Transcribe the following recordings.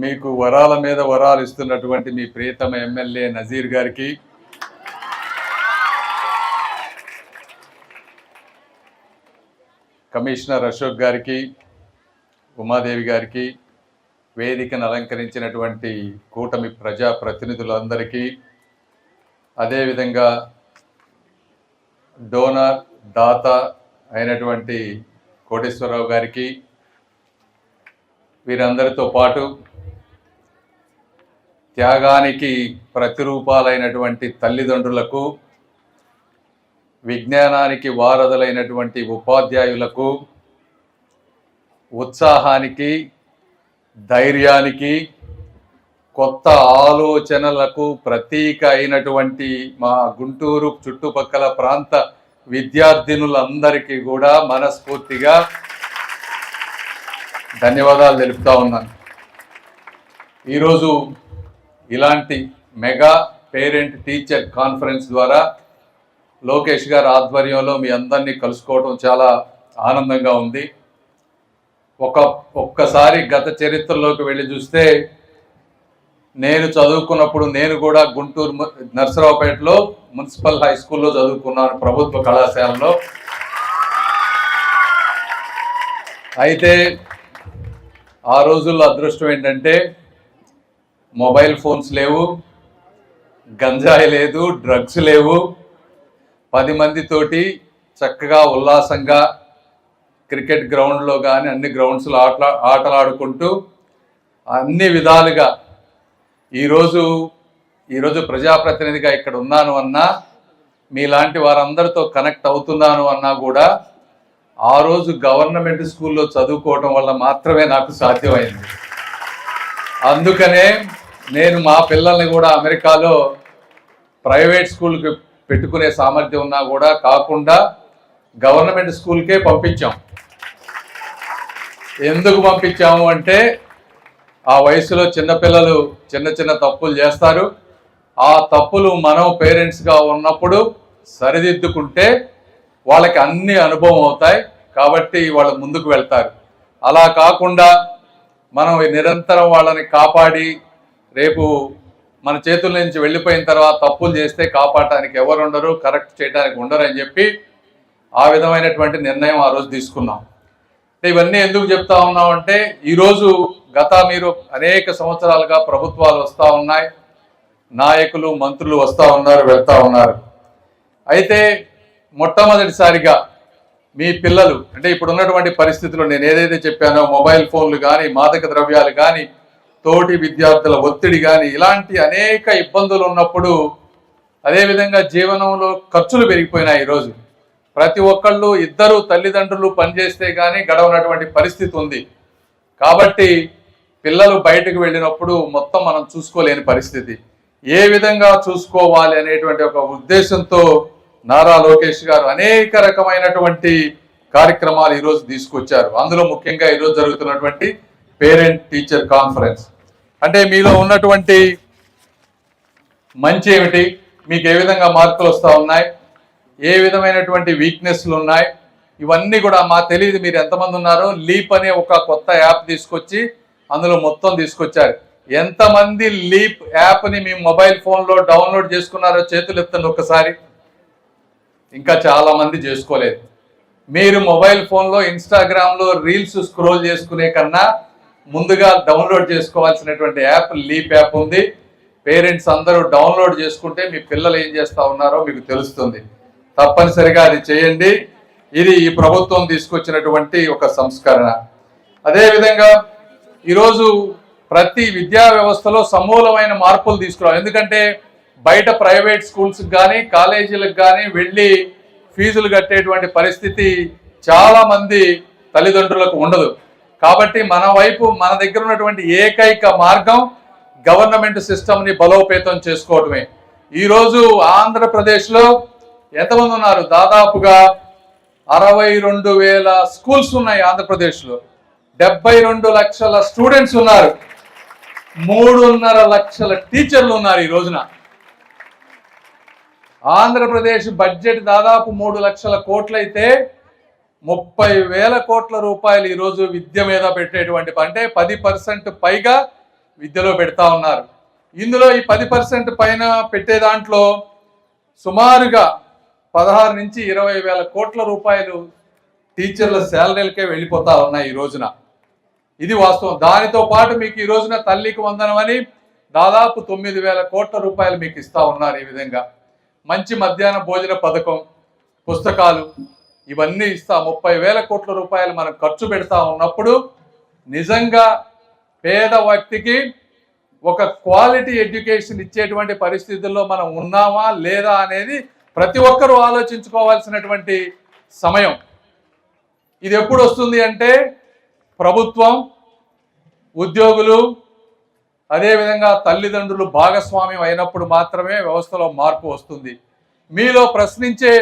మీకు వరాల మీద వరాలు ఇస్తున్నటువంటి మీ ప్రియతమ ఎమ్మెల్యే నజీర్ గారికి, కమిషనర్ అశోక్ గారికి, ఉమాదేవి గారికి, వేదికను అలంకరించినటువంటి కూటమి ప్రజా ప్రతినిధులందరికీ, అదేవిధంగా డోనర్ దాత అయినటువంటి కోటేశ్వరరావు గారికి, వీరందరితో పాటు త్యాగానికి ప్రతిరూపాలైనటువంటి తల్లిదండ్రులకు, విజ్ఞానానికి వారధులైనటువంటి ఉపాధ్యాయులకు, ఉత్సాహానికి, ధైర్యానికి, కొత్త ఆలోచనలకు ప్రతీక అయినటువంటి మా గుంటూరు చుట్టుపక్కల ప్రాంత విద్యార్థినులందరికీ కూడా మనస్ఫూర్తిగా ధన్యవాదాలు తెలుపుతా ఉన్నాను. ఈరోజు ఇలాంటి మెగా పేరెంట్ టీచర్ కాన్ఫరెన్స్ ద్వారా లోకేష్ గారి ఆధ్వర్యంలో మీ అందరినీ కలుసుకోవడం చాలా ఆనందంగా ఉంది. ఒక్కసారి గత చరిత్రలోకి వెళ్ళి చూస్తే, నేను చదువుకున్నప్పుడు నేను కూడా గుంటూరు నర్సరావుపేటలో మున్సిపల్ హై స్కూల్లో చదువుకున్నాను, ప్రభుత్వ కళాశాలలో. అయితే ఆ రోజుల్లో అదృష్టం ఏంటంటే మొబైల్ ఫోన్స్ లేవు, గంజాయి లేదు, డ్రగ్స్ లేవు. 10 మందితోటి చక్కగా ఉల్లాసంగా క్రికెట్ గ్రౌండ్లో కానీ అన్ని గ్రౌండ్స్లో ఆటలాడుకుంటూ అన్ని విధాలుగా ఈరోజు ప్రజాప్రతినిధిగా ఇక్కడ ఉన్నాను అన్నా, మీలాంటి వారందరితో కనెక్ట్ అవుతున్నాను అన్నా కూడా ఆ రోజు గవర్నమెంట్ స్కూల్లో చదువుకోవటం వల్ల మాత్రమే నాకు సాధ్యమైంది. అందుకనే నేను మా పిల్లల్ని కూడా అమెరికాలో ప్రైవేట్ స్కూల్కి పెట్టుకునే సామర్థ్యం ఉన్నా కూడా కాకుండా గవర్నమెంట్ స్కూల్కే పంపించాం. ఎందుకు పంపించాము అంటే, ఆ వయసులో చిన్నపిల్లలు చిన్న తప్పులు చేస్తారు. ఆ తప్పులు మనం పేరెంట్స్గా ఉన్నప్పుడు సరిదిద్దుకుంటే వాళ్ళకి అన్ని అనుభవం అవుతాయి, కాబట్టి వాళ్ళు ముందుకు వెళ్తారు. అలా కాకుండా మనం నిరంతరం వాళ్ళని కాపాడి రేపు మన చేతుల నుంచి వెళ్ళిపోయిన తర్వాత తప్పులు చేస్తే కాపాడటానికి ఎవరు ఉండరు, కరెక్ట్ చేయడానికి ఉండరు అని చెప్పి ఆ విధమైనటువంటి నిర్ణయం ఆ రోజు తీసుకున్నాం. ఇవన్నీ ఎందుకు చెప్తా ఉన్నామంటే, ఈరోజు మీరు అనేక సంవత్సరాలుగా ప్రభుత్వాలు వస్తూ ఉన్నాయి, నాయకులు మంత్రులు వస్తూ ఉన్నారు, వెళ్తూ ఉన్నారు. అయితే మొట్టమొదటిసారిగా మీ పిల్లలు అంటే ఇప్పుడు ఉన్నటువంటి పరిస్థితుల్లో నేను ఏదైతే చెప్పానో, మొబైల్ ఫోన్లు కానీ, మాదక ద్రవ్యాలు కానీ, తోటి విద్యార్థుల ఒత్తిడి కానీ, ఇలాంటి అనేక ఇబ్బందులు ఉన్నప్పుడు, అదేవిధంగా జీవనంలో ఖర్చులు పెరిగిపోయినాయి. ఈరోజు ప్రతి ఒక్కళ్ళు ఇద్దరు తల్లిదండ్రులు పనిచేస్తే కానీ గడవనటువంటి పరిస్థితి ఉంది. కాబట్టి పిల్లలు బయటకు వెళ్ళినప్పుడు మొత్తం మనం చూసుకోలేని పరిస్థితి. ఏ విధంగా చూసుకోవాలి అనేటువంటి ఒక ఉద్దేశంతో నారా లోకేష్ గారు అనేక రకమైనటువంటి కార్యక్రమాలు ఈరోజు తీసుకొచ్చారు. అందులో ముఖ్యంగా ఈరోజు జరుగుతున్నటువంటి పేరెంట్ టీచర్ కాన్ఫరెన్స్. అంటే మీలో ఉన్నటువంటి మంచి ఏమిటి, మీకు ఏ విధంగా మార్కులు వస్తూ ఉన్నాయి, ఏ విధమైనటువంటి వీక్నెస్లు ఉన్నాయి, ఇవన్నీ కూడా మాకు తెలియదు. మీరు ఎంతమంది ఉన్నారో లీప్ అనే ఒక కొత్త యాప్ తీసుకొచ్చి అందులో మొత్తం తీసుకొచ్చారు. ఎంతమంది లీప్ యాప్ని మీ మొబైల్ ఫోన్లో డౌన్లోడ్ చేసుకున్నారో చేతులు ఎత్తండి ఒక్కసారి. ఇంకా చాలా మంది చేసుకోలేదు. మీరు మొబైల్ ఫోన్లో ఇన్స్టాగ్రామ్లో రీల్స్ స్క్రోల్ చేసుకునే కన్నా ముందుగా డౌన్లోడ్ చేసుకోవాల్సినటువంటి యాప్ లీప్ యాప్ ఉంది. పేరెంట్స్ అందరూ డౌన్లోడ్ చేసుకుంటే మీ పిల్లలు ఏం చేస్తూ ఉన్నారో మీకు తెలుస్తుంది. తప్పనిసరిగా అది చేయండి. ఇది ఈ ప్రభుత్వం తీసుకొచ్చినటువంటి ఒక సంస్కరణ. అదేవిధంగా ఈరోజు ప్రతి విద్యా వ్యవస్థలో సమూలమైన మార్పులు తీసుకురావాలి. ఎందుకంటే బయట ప్రైవేట్ స్కూల్స్కి కానీ కాలేజీలకు కానీ వెళ్ళి ఫీజులు కట్టేటువంటి పరిస్థితి చాలామంది తల్లిదండ్రులకు ఉండదు. కాబట్టి మన దగ్గర ఉన్నటువంటి ఏకైక మార్గం గవర్నమెంట్ సిస్టమ్ని బలోపేతం చేసుకోవడమే. ఈరోజు ఆంధ్రప్రదేశ్లో ఎంతమంది ఉన్నారు? దాదాపుగా 62,000 స్కూల్స్ ఉన్నాయి ఆంధ్రప్రదేశ్లో. 72 లక్షల స్టూడెంట్స్ ఉన్నారు. 3.5 లక్షల టీచర్లు ఉన్నారు. ఈ రోజున ఆంధ్రప్రదేశ్ బడ్జెట్ దాదాపు 3 లక్షల కోట్లయితే 30,000 కోట్ల రూపాయలు ఈరోజు విద్య మీద పెట్టేటువంటి, అంటే 10% పైగా విద్యలో పెడతా ఉన్నారు. ఇందులో ఈ 10% పైన పెట్టే దాంట్లో సుమారుగా 16 నుంచి 20 వేల కోట్ల రూపాయలు టీచర్ల శాలరీలకే వెళ్ళిపోతా ఉన్నాయి ఈ రోజున. ఇది వాస్తవం. దానితో పాటు మీకు ఈ రోజున తల్లికి వందనం అని దాదాపు 9,000 కోట్ల రూపాయలు మీకు ఇస్తా ఉన్నారు. ఈ విధంగా మంచి మధ్యాహ్న భోజన పథకం, పుస్తకాలు ఇవన్నీ ఇస్తా 30,000 కోట్ల రూపాయలు మనం ఖర్చు పెడతా ఉన్నప్పుడు నిజంగా పేద వ్యక్తికి ఒక క్వాలిటీ ఎడ్యుకేషన్ ఇచ్చేటువంటి పరిస్థితుల్లో మనం ఉన్నామా లేదా అనేది ప్రతి ఒక్కరూ ఆలోచించుకోవాల్సినటువంటి సమయం. ఇది ఎప్పుడు వస్తుంది అంటే ప్రభుత్వం, ఉద్యోగులు, అదేవిధంగా తల్లిదండ్రులు భాగస్వామ్యం అయినప్పుడు మాత్రమే వ్యవస్థలో మార్పు వస్తుంది. మీలో ప్రశ్నించే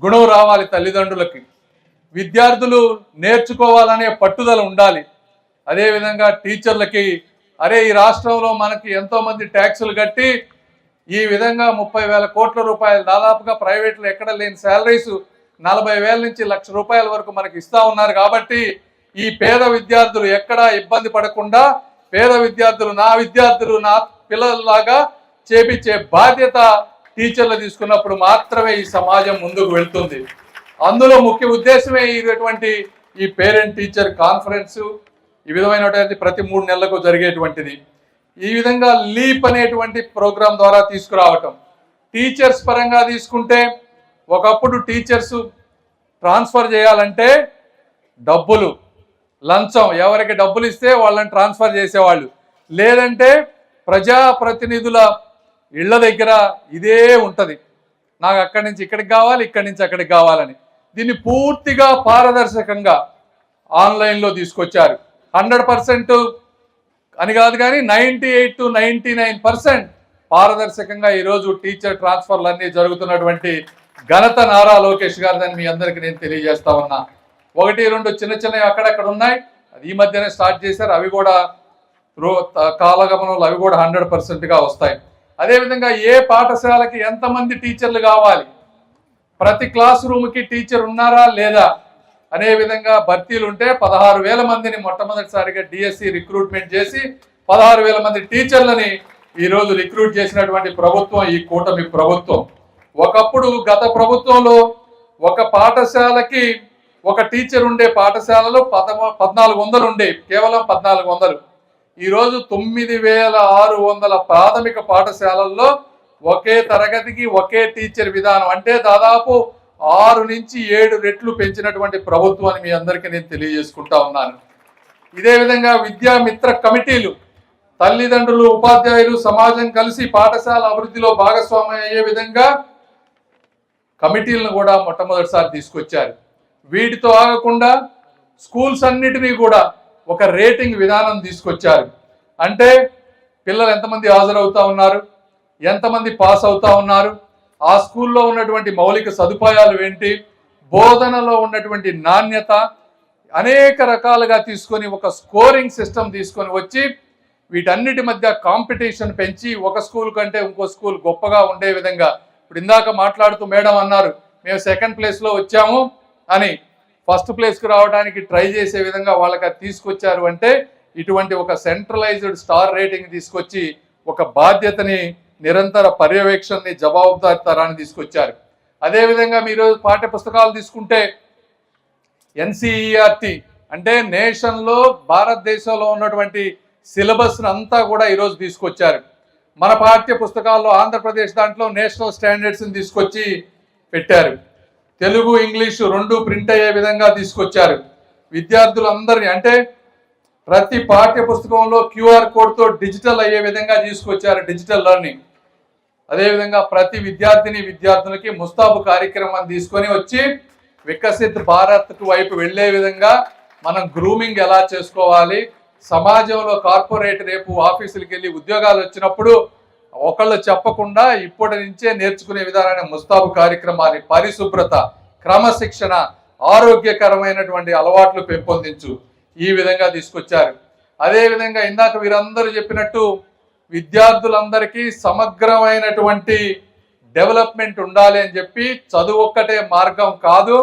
గుణం రావాలి. తల్లిదండ్రులకి విద్యార్థులు నేర్చుకోవాలనే పట్టుదల ఉండాలి. అదేవిధంగా టీచర్లకి అరే ఈ రాష్ట్రంలో మనకి ఎంతోమంది ట్యాక్సులు కట్టి ఈ విధంగా 30,000 కోట్ల రూపాయలు దాదాపుగా ప్రైవేట్లో ఎక్కడ లేని శాలరీస్ 40,000 నుంచి ₹1,00,000 వరకు మనకి ఇస్తా ఉన్నారు. కాబట్టి ఈ పేద విద్యార్థులు ఎక్కడా ఇబ్బంది పడకుండా పేద విద్యార్థులు నా పిల్లల్లాగా చేపించే బాధ్యత టీచర్లు తీసుకున్నప్పుడు మాత్రమే ఈ సమాజం ముందుకు వెళ్తుంది. అందులో ముఖ్య ఉద్దేశమే ఇటువంటి ఈ పేరెంట్ టీచర్ కాన్ఫరెన్స్, ఈ విధమైనటువంటి ప్రతి 3 నెలలకు జరిగేటువంటిది. ఈ విధంగా లీప్ అనేటువంటి ప్రోగ్రాం ద్వారా తీసుకురావటం. టీచర్స్ పరంగా తీసుకుంటే ఒకప్పుడు టీచర్స్ ట్రాన్స్ఫర్ చేయాలంటే డబ్బులు, లంచం, ఎవరికి డబ్బులు ఇస్తే వాళ్ళని ట్రాన్స్ఫర్ చేసేవాళ్ళు. లేదంటే ప్రజాప్రతినిధుల ఇళ్ల దగ్గర ఇదే ఉంటుంది, నాకు అక్కడి నుంచి ఇక్కడికి కావాలి, ఇక్కడి నుంచి అక్కడికి కావాలని. దీన్ని పూర్తిగా పారదర్శకంగా ఆన్లైన్లో తీసుకొచ్చారు. 100% అని కాదు కానీ 98 to 99% పారదర్శకంగా ఈరోజు టీచర్ ట్రాన్స్ఫర్లు అన్నీ జరుగుతున్నటువంటి ఘనత నారా లోకేష్ గారిదని మీ అందరికీ నేను తెలియజేస్తా ఉన్నా. 1-2 చిన్న చిన్నవి అక్కడక్కడ ఉన్నాయి, అది ఈ మధ్యనే స్టార్ట్ చేశారు. అవి కూడా కాలగమనంలో అవి కూడా 100%గా వస్తాయి. అదేవిధంగా ఏ పాఠశాలకి ఎంతమంది టీచర్లు కావాలి, ప్రతి క్లాస్ రూమ్కి టీచర్ ఉన్నారా లేదా అనే విధంగా భర్తీలు ఉంటే 16,000 మందిని మొట్టమొదటిసారిగా డిఎస్సి రిక్రూట్మెంట్ చేసి 16,000 మంది టీచర్లని ఈరోజు రిక్రూట్ చేసినటువంటి ప్రభుత్వం ఈ కూటమి ప్రభుత్వం. ఒకప్పుడు గత ప్రభుత్వంలో ఒక పాఠశాలకి ఒక టీచర్ ఉండే పాఠశాలలో 1,400 ఉండే, కేవలం 1,400. ఈరోజు 9,600 ప్రాథమిక పాఠశాలల్లో ఒకే తరగతికి ఒకే టీచర్ విధానం, అంటే దాదాపు 6 నుంచి 7 రెట్లు పెంచినటువంటి ప్రభుత్వం అని మీ అందరికీ నేను తెలియజేసుకుంటా ఉన్నాను. ఇదే విధంగా విద్యామిత్ర కమిటీలు, తల్లిదండ్రులు, ఉపాధ్యాయులు, సమాజం కలిసి పాఠశాల అభివృద్ధిలో భాగస్వామ్యం అయ్యే విధంగా కమిటీలను కూడా మొట్టమొదటిసారి తీసుకొచ్చారు. వీటితో ఆగకుండా స్కూల్స్ అన్నిటినీ కూడా ఒక రేటింగ్ విధానం తీసుకొచ్చారు. అంటే పిల్లలు ఎంతమంది హాజరవుతా ఉన్నారు, ఎంతమంది పాస్ అవుతా ఉన్నారు, ఆ స్కూల్లో ఉన్నటువంటి మౌలిక సదుపాయాలు ఏంటి, బోధనలో ఉన్నటువంటి నాణ్యత, అనేక రకాలుగా తీసుకొని ఒక స్కోరింగ్ సిస్టమ్ తీసుకొని వచ్చి వీటన్నిటి మధ్య కాంపిటీషన్ పెంచి ఒక స్కూల్ కంటే ఇంకో స్కూల్ గొప్పగా ఉండే విధంగా. ఇప్పుడు ఇందాక మాట్లాడుతూ మేడం అన్నారు మేము 2nd ప్లేస్లో వచ్చాము అని, ఫస్ట్ ప్లేస్కి రావడానికి ట్రై చేసే విధంగా వాళ్ళకి తీసుకొచ్చారు. అంటే ఇటువంటి ఒక సెంట్రలైజ్డ్ స్టార్ రేటింగ్ తీసుకొచ్చి ఒక బాధ్యతని, నిరంతర పర్యవేక్షణని, జవాబుదారీతనాన్ని తీసుకొచ్చారు. అదేవిధంగా మీరు పాఠ్య పుస్తకాలు తీసుకుంటే ఎన్సీఈఆర్టీ అంటే నేషన్లో భారతదేశంలో ఉన్నటువంటి సిలబస్ని అంతా కూడా ఈరోజు తీసుకొచ్చారు. మన పాఠ్య పుస్తకాల్లో ఆంధ్రప్రదేశ్ దాంట్లో నేషనల్ స్టాండర్డ్స్ని తీసుకొచ్చి పెట్టారు. తెలుగు, ఇంగ్లీషు 2 ప్రింట్ అయ్యే విధంగా తీసుకొచ్చారు. విద్యార్థులందరినీ అంటే ప్రతి పాఠ్య పుస్తకంలో QR కోడ్తో డిజిటల్ అయ్యే విధంగా తీసుకొచ్చారు, డిజిటల్ లెర్నింగ్. అదేవిధంగా ప్రతి విద్యార్థులకి ముస్తాబు కార్యక్రమాన్ని తీసుకొని వచ్చి వికసిత్ భారత్ వైపు వెళ్లే విధంగా మనం గ్రూమింగ్ ఎలా చేసుకోవాలి, సమాజంలో కార్పొరేట్ రేపు ఆఫీసులకు వెళ్ళి ఉద్యోగాలు వచ్చినప్పుడు ఒకళ్ళు చెప్పకుండా ఇప్పటి నుంచే నేర్చుకునే విధానాన్ని ముస్తాబు కార్యక్రమాన్ని, పరిశుభ్రత, క్రమశిక్షణ, ఆరోగ్యకరమైనటువంటి అలవాట్లు పెంపొందించు, ఈ విధంగా తీసుకొచ్చారు. అదేవిధంగా ఇందాక వీరందరూ చెప్పినట్టు విద్యార్థులందరికీ సమగ్రమైనటువంటి డెవలప్మెంట్ ఉండాలి అని చెప్పి చదువు ఒక్కటే మార్గం కాదు,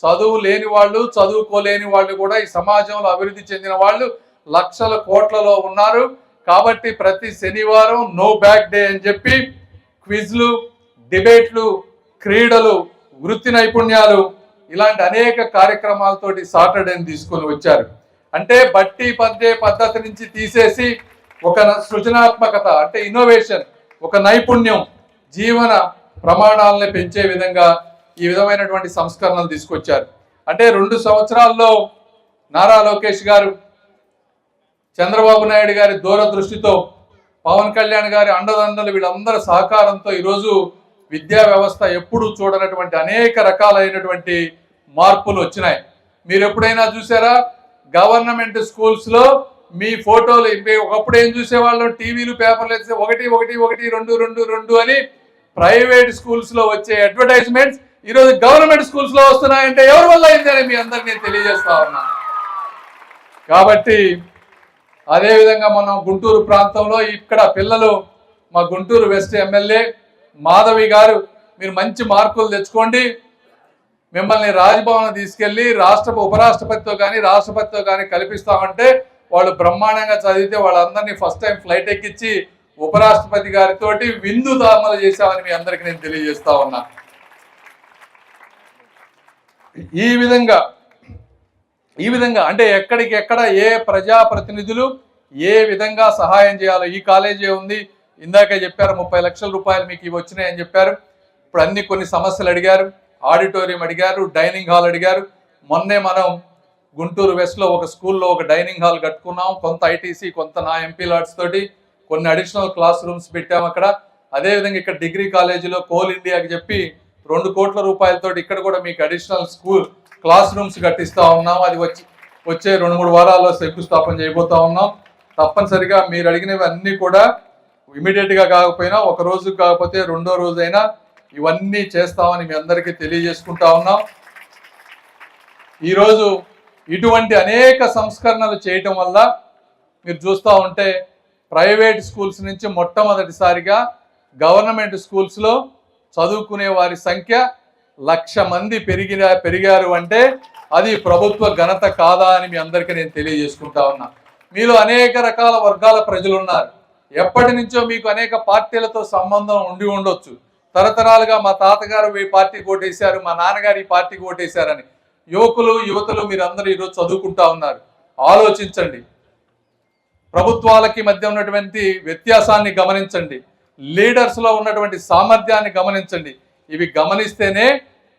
చదువు లేని వాళ్ళు, చదువుకోలేని వాళ్ళు కూడా ఈ సమాజంలో అభివృద్ధి చెందిన వాళ్ళు లక్షల కోట్లలో ఉన్నారు. కాబట్టి ప్రతి శనివారం నో బ్యాక్ డే అని చెప్పి క్విజ్లు, డిబేట్లు, క్రీడలు, వృత్తి నైపుణ్యాలు ఇలాంటి అనేక కార్యక్రమాలతోటి సాటర్డేని తీసుకొని వచ్చారు. అంటే బట్టి పద్దే పద్ధతి నుంచి తీసేసి ఒక సృజనాత్మకత అంటే ఇన్నోవేషన్, ఒక నైపుణ్యం, జీవన ప్రమాణాలని పెంచే విధంగా ఈ విధమైనటువంటి సంస్కరణలు తీసుకొచ్చారు. అంటే 2 సంవత్సరాల్లో నారా లోకేష్ గారు, చంద్రబాబు నాయుడు గారి దూరదృష్టితో, పవన్ కళ్యాణ్ గారి అండదండలు వీళ్ళందరి సహకారంతో ఈరోజు విద్యా వ్యవస్థ ఎప్పుడూ చూడనటువంటి అనేక రకాలైనటువంటి మార్పులు వచ్చినాయి. మీరు ఎప్పుడైనా చూసారా గవర్నమెంట్ స్కూల్స్లో మీ ఫోటోలు? ఒకప్పుడు ఏం చూసేవాళ్ళం, టీవీలు పేపర్లు వేస్తే 1 1 1 2 2 2 అని ప్రైవేట్ స్కూల్స్లో వచ్చే అడ్వర్టైజ్మెంట్స్ ఈరోజు గవర్నమెంట్ స్కూల్స్లో వస్తున్నాయంటే ఎవరి వల్ల అయిందని మీ అందరికి నేను తెలియజేస్తా ఉన్నా. కాబట్టి అదేవిధంగా మనం గుంటూరు ప్రాంతంలో ఇక్కడ పిల్లలు, మా గుంటూరు వెస్ట్ ఎమ్మెల్యే మాధవి గారు, మీరు మంచి మార్కులు తెచ్చుకోండి, మిమ్మల్ని రాజ్భవన్ తీసుకెళ్లి ఉపరాష్ట్రపతితో కానీ రాష్ట్రపతితో కానీ కల్పిస్తామంటే వాళ్ళు బ్రహ్మాండంగా చదివితే వాళ్ళందరినీ ఫస్ట్ టైం ఫ్లైట్ ఎక్కించి ఉపరాష్ట్రపతి గారితోటి విందు దామలు చేశామని మీ అందరికి నేను తెలియజేస్తా ఉన్నా. ఈ విధంగా అంటే ఎక్కడికెక్కడ ఏ ప్రజాప్రతినిధులు ఏ విధంగా సహాయం చేయాలో. ఈ కాలేజీ ఉంది, ఇందాకే చెప్పారు 30 లక్షల రూపాయలు మీకు ఇవి వచ్చినాయని చెప్పారు. ఇప్పుడు కొన్ని సమస్యలు అడిగారు, ఆడిటోరియం అడిగారు, డైనింగ్ హాల్ అడిగారు. మొన్నే మనం గుంటూరు వెస్ట్లో ఒక స్కూల్లో ఒక డైనింగ్ హాల్ కట్టుకున్నాం, కొంత ఐటీసీ కొంత నా ఎంపీ లాట్స్ తోటి కొన్ని అడిషనల్ క్లాస్ రూమ్స్ పెట్టాము అక్కడ. అదేవిధంగా ఇక్కడ డిగ్రీ కాలేజీలో కోల్ ఇండియాకి చెప్పి 2 కోట్ల రూపాయలతోటి ఇక్కడ కూడా మీకు అడిషనల్ క్లాస్ రూమ్స్ కట్టిస్తా ఉన్నాం. అది వచ్చే 2-3 వారాల్లో శంకుస్థాపన చేయబోతా ఉన్నాం. తప్పనిసరిగా మీరు అడిగినవి అన్నీ కూడా ఇమీడియట్గా కాకపోయినా, ఒక రోజు కాకపోతే 2వ రోజైనా ఇవన్నీ చేస్తామని మీ అందరికీ తెలియజేసుకుంటా ఉన్నాం. ఈరోజు ఇటువంటి అనేక సంస్కరణలు చేయటం వల్ల మీరు చూస్తూ ఉంటే ప్రైవేట్ స్కూల్స్ నుంచి మొట్టమొదటిసారిగా గవర్నమెంట్ స్కూల్స్లో చదువుకునే వారి సంఖ్య 1,00,000 మంది పెరిగారు అంటే అది ప్రభుత్వ ఘనత కాదా అని మీ అందరికీ నేను తెలియజేసుకుంటా ఉన్నా. మీలో అనేక రకాల వర్గాల ప్రజలు ఉన్నారు. ఎప్పటి నుంచో మీకు అనేక పార్టీలతో సంబంధం ఉండి ఉండొచ్చు. తరతరాలుగా మా తాతగారు ఈ పార్టీకి ఓటేశారు, మా నాన్నగారు ఈ పార్టీకి ఓటేశారని. యువతులు మీరందరూ ఈరోజు చదువుకుంటా ఉన్నారు. ఆలోచించండి, ప్రభుత్వాలకి మధ్య ఉన్నటువంటి వ్యత్యాసాన్ని గమనించండి, లీడర్స్లో ఉన్నటువంటి సామర్థ్యాన్ని గమనించండి. ఇవి గమనిస్తేనే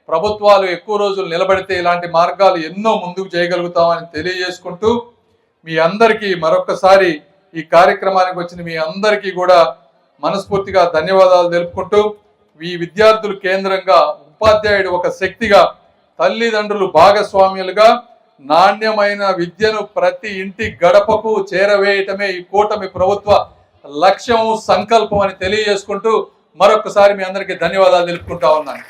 ప్రభుత్వాలు ఎక్కువ రోజులు నిలబడితే ఇలాంటి మార్గాలు ఎన్నో ముందుకు చేయగలుగుతామని తెలియజేసుకుంటూ మీ అందరికీ మరొకసారి ఈ కార్యక్రమానికి వచ్చిన మీ అందరికీ కూడా మనస్ఫూర్తిగా ధన్యవాదాలు తెలుపుకుంటూ, ఈ విద్యార్థులు కేంద్రంగా, ఉపాధ్యాయుడు ఒక శక్తిగా, తల్లిదండ్రులు భాగస్వామ్యులుగా నాణ్యమైన విద్యను ప్రతి ఇంటి గడపకు చేరవేయటమే ఈ కూటమి ప్రభుత్వ లక్ష్యం, సంకల్పం అని తెలియజేసుకుంటూ మరొకసారి మీ అందరికీ ధన్యవాదాలు తెలుపుకుంటా ఉన్నాను.